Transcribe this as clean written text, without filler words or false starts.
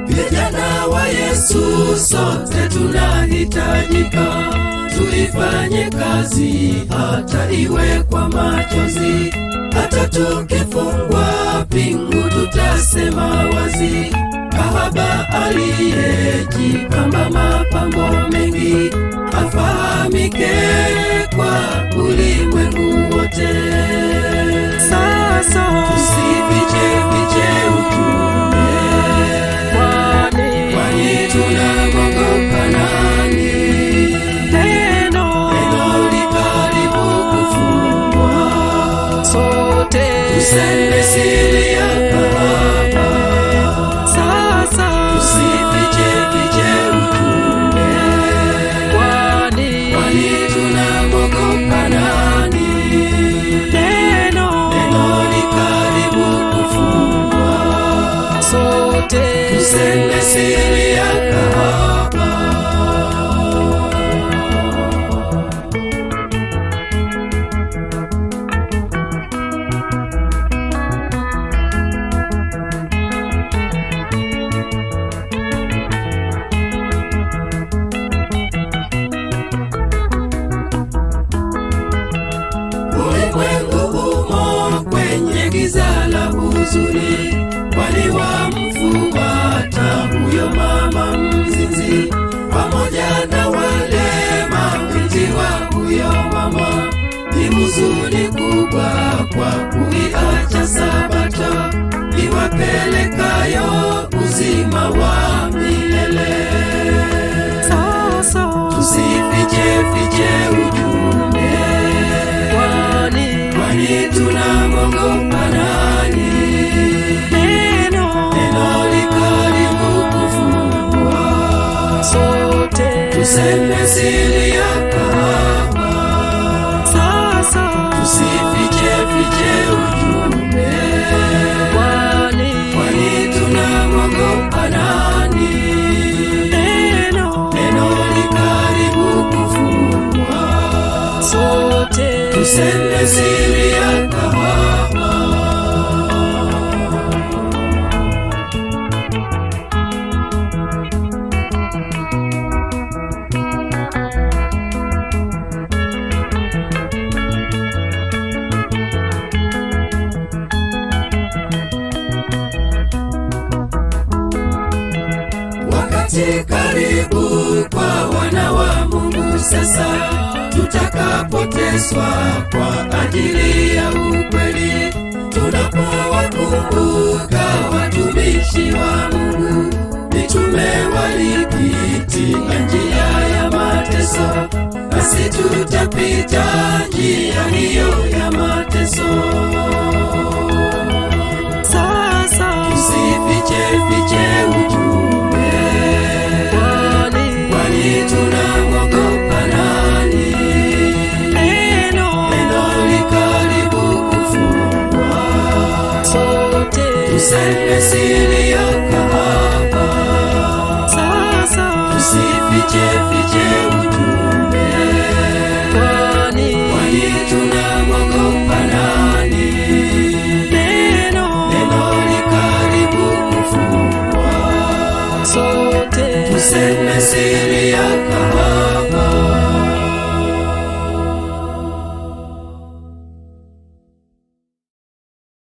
Vijana wa Yesu sote tunahitajika, tuifanye kazi hata iwe kwa machozi. Hata tukifungwa pingu tutasema wazi, kahaba aliyejipamba mapambo mengi afahamike kwa ulimwengu wote. Sasa tusifiche utume, kwani tunamwogopa nani? Neno likaribu kufungwa, sote tuseme siri ya kahaba. Sasa tusifiche utume, kwani tunamwogopa nani? Neno likaribu kufungwa, sote tuseme siri ya kahaba. Ulimwengu umo kwenye giza la huzuni, kwani wamfuata huyo mama mzinzi, pamoja na wale mabinti wa huyo mama. Ni huzuni kubwa kwa kuiacha Sabato iwapelekayo uzima wa milele. Sasa tusifiche ujumbe, kwani tunamwogopa nani? Neno likaribu kufungwa, sote tuseme siri ya kahaba. Sasa tusifiche ujumbe, kwani tunamwogopa nani? Neno likaribu kufungwa, sote tuseme siri ya kahaba. Wakati karibu kwa wana wa Mungu sasa, tutakapoteswa kwa ajili ya ukweli. Tunapowakumbuka watumishi wa Mungu, mitume walipitia njia ya mateso, nasi tutapita njia hiyo ya mateso. Sasa tusifiche ujumbe, kwani tunamwogopa nani? Neno likaribu kufungwa, sote tuseme siri ya kahaba. Sasa tusifiche ujumbe, kwani tunamwogopa nani? Neno likaribu kufungwa, sote tuseme siri